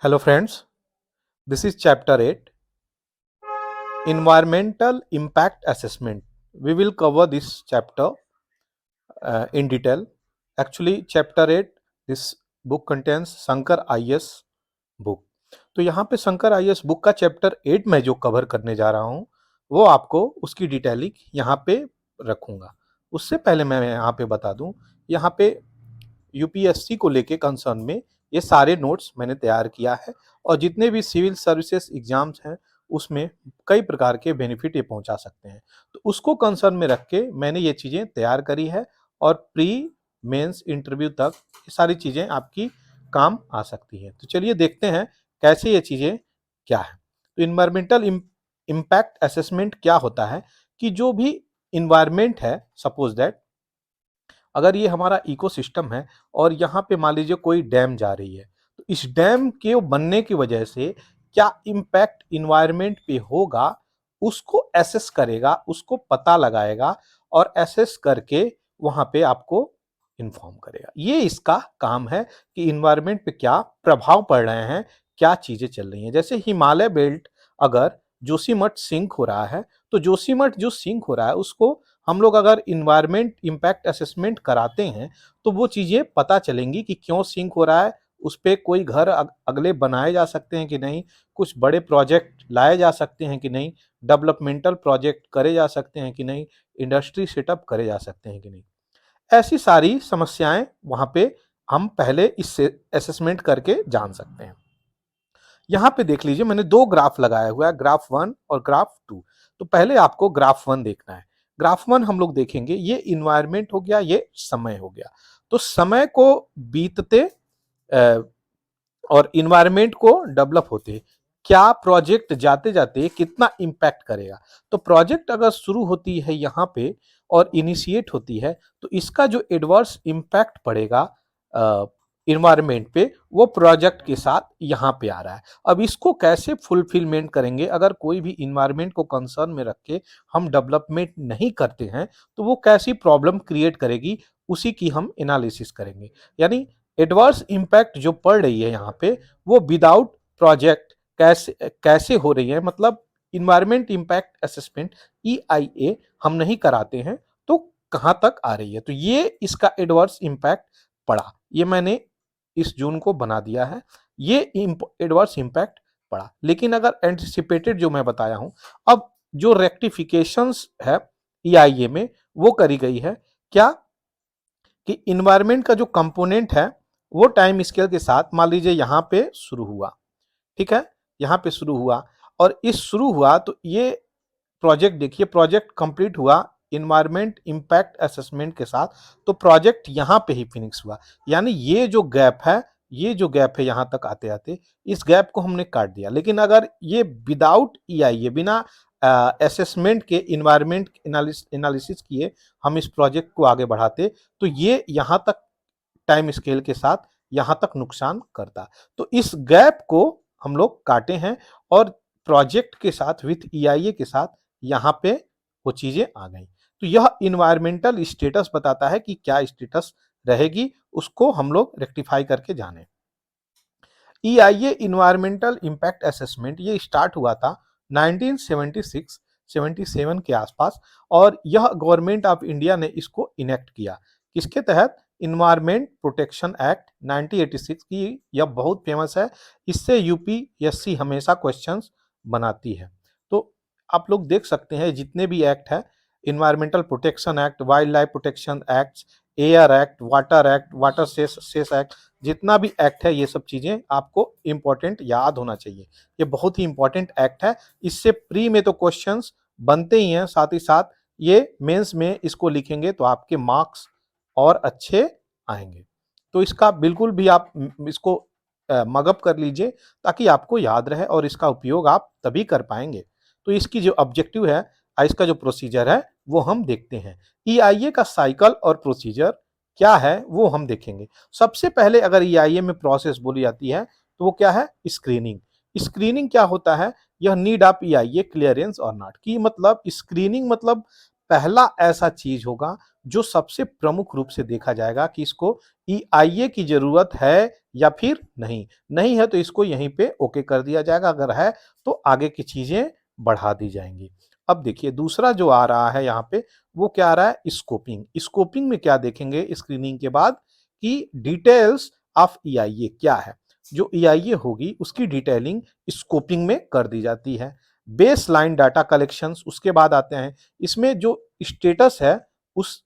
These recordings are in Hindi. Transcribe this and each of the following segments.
Hello friends, this is chapter 8 Environmental Impact Assessment. We will cover this chapter in detail. Actually, chapter 8 this book contains Shankar IS book. तो यहाँ पे शंकर आईएएस बुक का चैप्टर 8 में जो कवर करने जा रहा हूँ वो आपको उसकी डिटेलिंग यहाँ पे रखूंगा। उससे पहले मैं यहाँ पे बता दूं, यहाँ पे यूपीएससी को लेके कंसर्न में ये सारे नोट्स मैंने तैयार किया है और जितने भी सिविल सर्विसेज एग्जाम्स हैं उसमें कई प्रकार के बेनिफिट ये पहुंचा सकते हैं, तो उसको कंसर्न में रख के मैंने ये चीज़ें तैयार करी है और प्री मेंस इंटरव्यू तक ये सारी चीज़ें आपकी काम आ सकती हैं। तो चलिए देखते हैं कैसे ये चीज़ें क्या है। तो इन्वायरमेंटल इम्पैक्ट असेसमेंट क्या होता है कि जो भी इन्वायरमेंट है, सपोज दैट अगर ये हमारा इकोसिस्टम है और यहाँ पे मान लीजिए कोई डैम जा रही है, तो इस डैम के बनने की वजह से क्या इम्पैक्ट इन्वायरमेंट पे होगा उसको एसेस करेगा, उसको पता लगाएगा और एसेस करके वहां पे आपको इन्फॉर्म करेगा। ये इसका काम है कि इन्वायरमेंट पे क्या प्रभाव पड़ रहे हैं, क्या चीजें चल रही हैं। जैसे हिमालय बेल्ट अगर जोशीमठ सिंक हो रहा है, तो जोशीमठ जो सिंक हो रहा है उसको हम लोग अगर इन्वायरमेंट इम्पैक्ट असेसमेंट कराते हैं तो वो चीज़ें पता चलेंगी कि क्यों सिंक हो रहा है, उस पे कोई घर अगले बनाए जा सकते हैं कि नहीं, कुछ बड़े प्रोजेक्ट लाए जा सकते हैं कि नहीं, डेवलपमेंटल प्रोजेक्ट करे जा सकते हैं कि नहीं, इंडस्ट्री सेटअप करे जा सकते हैं कि नहीं। ऐसी सारी समस्याएं वहां पे हम पहले इससे असेसमेंट करके जान सकते हैं। यहाँ पे देख लीजिए मैंने दो ग्राफ लगाया हुआ है, ग्राफ 1 और ग्राफ 2। तो पहले आपको ग्राफ 1 देखना है। ग्राफ 1 हम लोग देखेंगे, ये इन्वायरमेंट हो गया, ये समय हो गया। तो समय को बीतते और इन्वायरमेंट को डेवलप होते क्या प्रोजेक्ट जाते जाते कितना इम्पैक्ट करेगा। तो प्रोजेक्ट अगर शुरू होती है यहाँ पे और इनिशिएट होती है तो इसका जो एडवर्स इम्पैक्ट पड़ेगा इन्वायरमेंट पे वो प्रोजेक्ट के साथ यहाँ पे आ रहा है। अब इसको कैसे फुलफिलमेंट करेंगे, अगर कोई भी इन्वायरमेंट को कंसर्न में रख के हम डेवलपमेंट नहीं करते हैं तो वो कैसी प्रॉब्लम क्रिएट करेगी, उसी की हम एनालिसिस करेंगे। यानी एडवर्स इम्पैक्ट जो पड़ रही है यहाँ पे वो विदाउट प्रोजेक्ट कैसे कैसे हो रही है, मतलब इन्वायरमेंट इम्पैक्ट असेसमेंट EIA हम नहीं कराते हैं तो कहाँ तक आ रही है। तो ये इसका एडवर्स इम्पैक्ट पड़ा, ये मैंने इस जून को बना दिया है, ये एडवर्स इम्पैक्ट पड़ा। लेकिन अगर एंटिसिपेटेड जो मैं बताया हूं, अब जो रेक्टिफिकेशंस है EIA में वो करी गई है क्या कि इन्वायरमेंट का जो कंपोनेंट है वो टाइम स्केल के साथ मान लीजिए यहाँ पे शुरू हुआ, ठीक है, यहाँ पे शुरू हुआ और इस शुरू हुआ तो ये प्रोजेक्ट देखिए प्रोजेक्ट कंप्लीट हुआ इन्वायरमेंट इम्पैक्ट असेसमेंट के साथ, तो प्रोजेक्ट यहाँ पे ही फिनिश हुआ। यानी ये जो गैप है, ये जो गैप है यहाँ तक आते आते इस गैप को हमने काट दिया। लेकिन अगर ये विदाउट EIA बिना असेसमेंट के इन्वायरमेंट एनालिसिस किए हम इस प्रोजेक्ट को आगे बढ़ाते तो ये यहाँ तक टाइम स्केल के साथ यहाँ तक नुकसान करता। तो इस गैप को हम लोग काटे हैं और प्रोजेक्ट के साथ विथ EIA के साथ यहाँ पे वो चीजें आ गई। तो यह इन्वायरमेंटल स्टेटस बताता है कि क्या स्टेटस रहेगी, उसको हम लोग रेक्टिफाई करके जाने। EIA इन्वायरमेंटल इम्पैक्ट असेसमेंट ये स्टार्ट हुआ था 1976-77 के आसपास और यह गवर्नमेंट ऑफ इंडिया ने इसको इनेक्ट किया। किसके तहत? इन्वायरमेंट प्रोटेक्शन एक्ट 1986 की, यह बहुत फेमस है, इससे यूपीएससी हमेशा क्वेश्चंस बनाती है। तो आप लोग देख सकते हैं जितने भी एक्ट है, environmental protection act, wild life protection act, air act, water cess act, जितना भी एक्ट है ये सब चीजें आपको इंपॉर्टेंट याद होना चाहिए। ये बहुत ही इंपॉर्टेंट एक्ट है, इससे प्री में तो क्वेश्चंस बनते ही हैं, साथ ही साथ ये मेंस में इसको लिखेंगे तो आपके मार्क्स और अच्छे आएंगे। तो इसका बिल्कुल भी आप इसको मगअप कर लीजिए ताकि आपको याद रहे और इसका उपयोग आप तभी कर पाएंगे। तो इसकी जो ऑब्जेक्टिव है, इसका जो प्रोसीजर है वो हम देखते हैं। EIA का साइकिल और प्रोसीजर क्या है वो हम देखेंगे। सबसे पहले अगर EIA में प्रोसेस बोली जाती है तो वो क्या है? स्क्रीनिंग। स्क्रीनिंग क्या होता है? यह नीड ऑफ EIA क्लियरेंस और नॉट की, मतलब स्क्रीनिंग मतलब पहला ऐसा चीज होगा जो सबसे प्रमुख रूप से देखा जाएगा कि इसको ईआईए की जरूरत है या फिर नहीं। नहीं है तो इसको यहीं पे ओके कर दिया जाएगा, अगर है तो आगे की चीजें बढ़ा दी जाएंगी। अब देखिए दूसरा जो आ रहा है यहाँ पे, वो क्या आ रहा है, स्कोपिंग। स्कोपिंग में क्या देखेंगे स्क्रीनिंग के बाद कि डिटेल्स ऑफ ईआईए क्या है। जो ईआईए होगी उसकी डिटेलिंग स्कोपिंग में कर दी जाती है। बेस लाइन डाटा कलेक्शंस उसके बाद आते हैं। इसमें जो स्टेटस है उस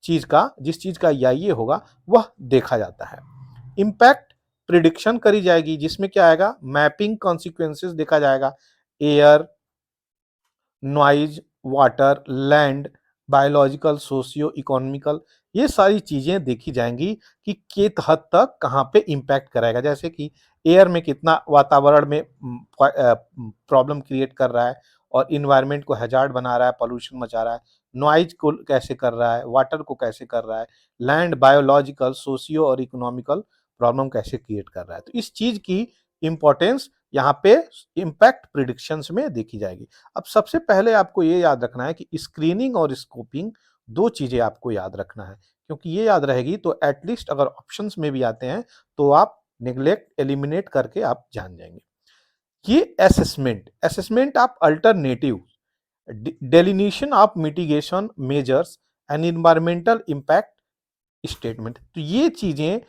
चीज का, जिस चीज का ईआईए होगा वह देखा जाता है। इम्पैक्ट प्रिडिक्शन करी जाएगी, जिसमें क्या आएगा, मैपिंग कॉन्सिक्वेंसेस देखा जाएगा। Air, noise, water, land, biological, socio economical, ये सारी चीजें देखी जाएंगी कि कित हद तक कहाँ पे इम्पैक्ट कराएगा। जैसे कि एयर में कितना वातावरण में प्रॉब्लम क्रिएट कर रहा है और इन्वायरमेंट को हैजार्ड बना रहा है, पोल्यूशन मचा रहा है। नॉइज को कैसे कर रहा है, वाटर को कैसे कर रहा है, लैंड, बायोलॉजिकल, सोशियो और इकोनॉमिकल प्रॉब्लम कैसे क्रिएट कर रहा है। तो इस चीज की इंपॉर्टेंस यहाँ पे इम्पैक्ट प्रिडिक्शंस में देखी जाएगी। अब सबसे पहले आपको ये याद रखना है कि स्क्रीनिंग और स्कोपिंग दो चीजें आपको याद रखना है, क्योंकि ये याद रहेगी तो एटलीस्ट अगर ऑप्शंस में भी आते हैं तो आप नेग्लेक्ट एलिमिनेट करके आप जान जाएंगे। ये assessment, assessment of alternative, delineation of mitigation measures and environmental impact statement. तो ये चीजें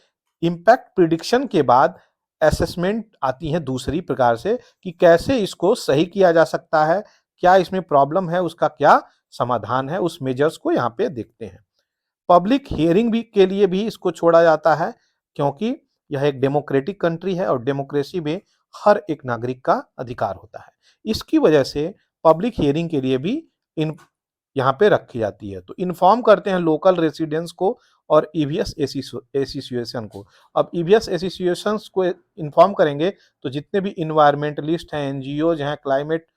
इम्पैक्ट प्रिडिक्शन के बाद असेसमेंट आती हैं दूसरी प्रकार से कि कैसे इसको सही किया जा सकता है, क्या इसमें प्रॉब्लम है, उसका क्या समाधान है, उस मेजर्स को यहाँ पे देखते हैं। पब्लिक हियरिंग भी के लिए भी इसको छोड़ा जाता है, क्योंकि यह एक डेमोक्रेटिक कंट्री है और डेमोक्रेसी में हर एक नागरिक का अधिकार होता है। इसकी वजह से पब्लिक हियरिंग के लिए भी इन यहाँ पे रखी जाती है। तो इन्फॉर्म करते हैं लोकल रेसिडेंट्स को और ईवीएस एसोसिएशन को। अब ईवीएस एसोसिएशंस को इन्फॉर्म करेंगे तो जितने भी इन्वायरमेंटलिस्ट हैं, एनजीओज हैं, क्लाइमेट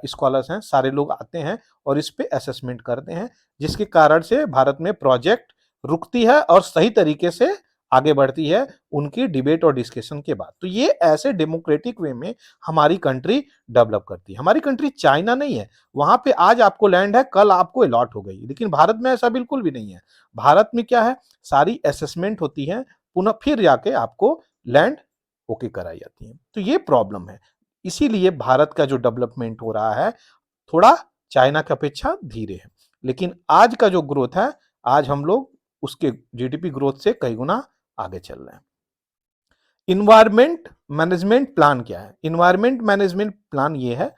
स्कॉलर्स हैं, सारे लोग आते हैं और इस पे असेसमेंट करते हैं, जिसके कारण से भारत में प्रोजेक्ट रुकती है और सही तरीके से आगे बढ़ती है उनकी डिबेट और डिस्कशन के बाद। तो ये ऐसे डेमोक्रेटिक वे में हमारी कंट्री डेवलप करती है। हमारी कंट्री चाइना नहीं है, वहां पे आज आपको लैंड है, कल आपको अलॉट हो गई, लेकिन भारत में ऐसा बिल्कुल भी नहीं है। भारत में क्या है, सारी असेसमेंट होती है, पुनः फिर जाके आपको लैंड ओके कराई जाती है। तो ये प्रॉब्लम है, इसीलिए भारत का जो डेवलपमेंट हो रहा है थोड़ा चाइना की अपेक्षा धीरे है। लेकिन आज का जो ग्रोथ है, आज हम लोग उसके जीडीपी ग्रोथ से कई गुना आगे चल रहे हैं। इन्वायरमेंट मैनेजमेंट प्लान क्या है? इन्वायरमेंट मैनेजमेंट प्लान ये है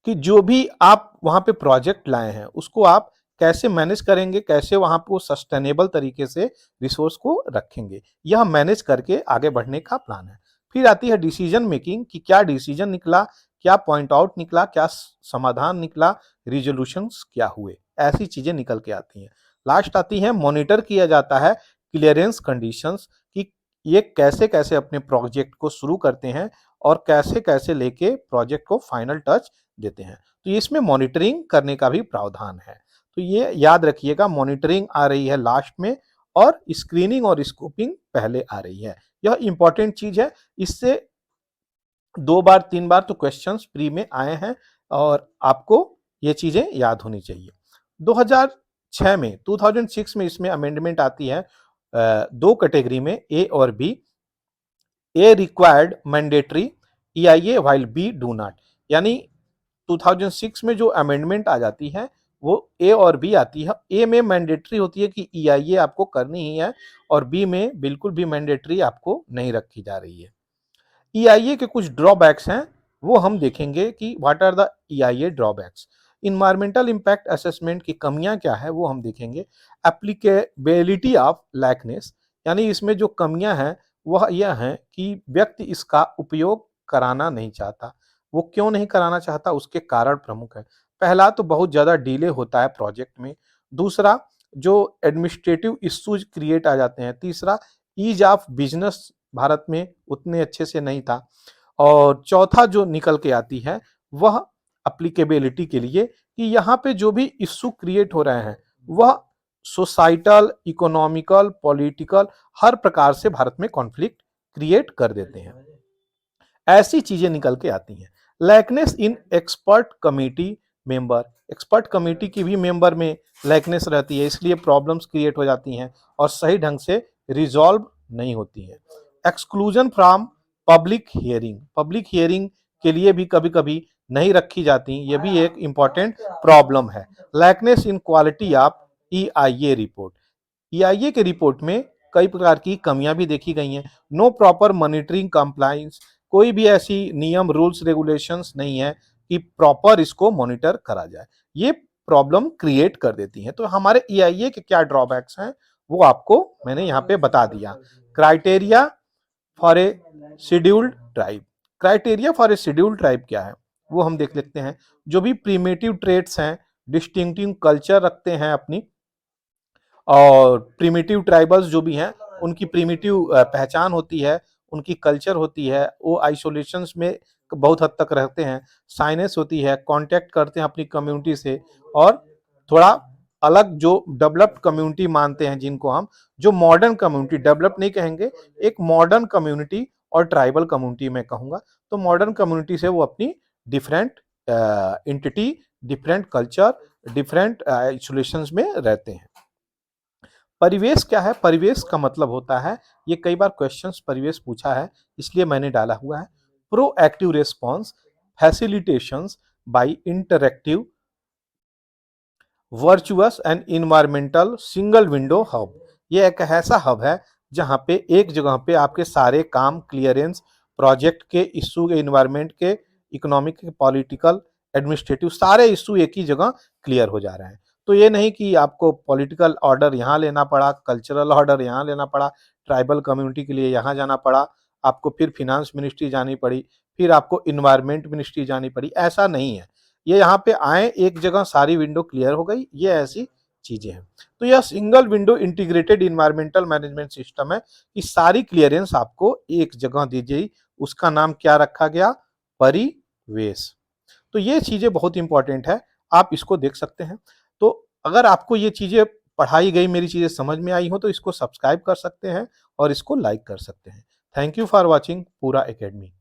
कि जो भी आप वहां पे प्रोजेक्ट लाए हैं उसको आप कैसे मैनेज करेंगे, कैसे वहां पे सस्टेनेबल तरीके से रिसोर्स को रखेंगे, यह मैनेज करके आगे बढ़ने का प्लान है। फिर आती है डिसीजन मेकिंग कि क्या डिसीजन निकला, क्या पॉइंट आउट निकला, क्या समाधान निकला, रिजोल्यूशंस क्या हुए, ऐसी चीजें निकल के आती हैं। लास्ट आती है मॉनिटर किया जाता है क्लियरेंस कंडीशंस कि ये कैसे कैसे अपने प्रोजेक्ट को शुरू करते हैं और कैसे कैसे लेके प्रोजेक्ट को फाइनल टच देते हैं। तो इसमें मॉनिटरिंग करने का भी प्रावधान है। तो ये याद रखिएगा, मॉनिटरिंग आ रही है लास्ट में और स्क्रीनिंग और स्कोपिंग पहले आ रही है। यह इंपॉर्टेंट चीज है, इससे 2 बार 3 बार तो क्वेश्चंस प्री में आए हैं और आपको ये चीजें याद होनी चाहिए। 2006 में इसमें अमेंडमेंट आती है 2 कैटेगरी में, ए और B. A required mandatory EIA while B do not. यानी 2006 में जो अमेंडमेंट आ जाती है वो ए और बी आती है। ए में मैंडेटरी होती है कि ईआईए आपको करनी ही है और बी में बिल्कुल भी मैंडेटरी आपको नहीं रखी जा रही है। ईआईए के कुछ ड्रॉबैक्स हैं, वो हम देखेंगे कि what are the EIA drawbacks. Environmental impact assessment की कमियां क्या है वो हम देखेंगे। एप्लीकेबिलिटी ऑफ लैकनेस, यानी इसमें जो कमियां हैं वह यह है कि व्यक्ति इसका उपयोग कराना नहीं चाहता। वो क्यों नहीं कराना चाहता, उसके कारण प्रमुख है। पहला तो बहुत ज़्यादा डिले होता है प्रोजेक्ट में। दूसरा, जो एडमिनिस्ट्रेटिव इश्यूज क्रिएट आ जाते हैं। तीसरा, ईज ऑफ बिजनेस भारत में उतने अच्छे से नहीं था। और चौथा जो निकल के आती है वह अप्लीकेबिलिटी के लिए कि यहाँ पे जो भी इश्यू क्रिएट हो रहे हैं वह सोसाइटल, इकोनॉमिकल, पॉलिटिकल हर प्रकार से भारत में कॉन्फ्लिक्ट क्रिएट कर देते हैं। ऐसी चीजें निकल के आती हैं। Lackness in expert committee member, expert committee की भी मेंबर में लाइकनेस रहती है, इसलिए प्रॉब्लम्स क्रिएट हो जाती हैं और सही ढंग से रिजॉल्व नहीं होती है। एक्सक्लूजन फ्रॉम पब्लिक हियरिंग के लिए भी कभी कभी नहीं रखी जाती, ये भी एक इम्पॉर्टेंट प्रॉब्लम है। Likeness in quality of EIA report, EIA के रिपोर्ट में कई प्रकार की कमियां भी देखी गई हैं। नो प्रॉपर मॉनिटरिंग कंप्लायंस, कोई भी ऐसी नियम रूल्स रेगुलेशंस नहीं है कि प्रॉपर इसको मॉनिटर करा जाए, ये प्रॉब्लम क्रिएट कर देती हैं। तो हमारे EIA के क्या ड्रॉबैक्स हैं वो आपको मैंने यहाँ पे बता दिया। Criteria for a scheduled tribe, criteria for a scheduled tribe क्या है वो हम देख लेते हैं। जो भी प्रीमेटिव ट्रेट्स हैं, डिस्टिंक्टिव कल्चर रखते हैं अपनी, और प्रिमिटिव ट्राइबल्स जो भी हैं उनकी प्रिमिटिव पहचान होती है, उनकी कल्चर होती है, वो आइसोलेशंस में बहुत हद तक रहते हैं, साइनेस होती है, कांटेक्ट करते हैं अपनी कम्युनिटी से, और थोड़ा अलग जो डेवलप्ड कम्युनिटी मानते हैं जिनको हम, जो मॉडर्न कम्युनिटी, डेवलप नहीं कहेंगे, एक मॉडर्न कम्युनिटी और ट्राइबल कम्युनिटी में कहूंगा, तो मॉडर्न कम्युनिटी से वो अपनी different entity, different culture, different isolations में रहते हैं। परिवेश क्या है? परिवेश का मतलब होता है, ये कई बार क्वेश्चंस परिवेश पूछा है इसलिए मैंने डाला हुआ है, proactive response, facilitations by interactive, virtuous and environmental single window hub. ये एक ऐसा हब है जहां पे एक जगह पे आपके सारे काम, क्लियरेंस, प्रोजेक्ट के इशू, इन्वायरमेंट के, इकोनॉमिक के, पॉलिटिकल, एडमिनिस्ट्रेटिव, सारे इशू एक ही जगह क्लियर हो जा रहे हैं। तो ये नहीं कि आपको पॉलिटिकल ऑर्डर यहाँ लेना पड़ा, कल्चरल ऑर्डर यहाँ लेना पड़ा, ट्राइबल कम्युनिटी के लिए यहाँ जाना पड़ा, आपको फिर फिनांस मिनिस्ट्री जानी पड़ी, फिर आपको इन्वायरमेंट मिनिस्ट्री जानी पड़ी, ऐसा नहीं है। ये यहाँ पे आए, एक जगह सारी विंडो क्लियर हो गई, ये ऐसी चीजें हैं। तो यह single window integrated environmental management system है कि सारी क्लियरेंस आपको एक जगह दी गई, उसका नाम क्या रखा गया? परिवेश। तो ये चीजें बहुत इंपॉर्टेंट है, आप इसको देख सकते हैं। तो अगर आपको ये चीजें पढ़ाई गई, मेरी चीजें समझ में आई हो, तो इसको सब्सक्राइब कर सकते हैं और इसको लाइक कर सकते हैं। थैंक यू फॉर वॉचिंग पूरा एकेडमी।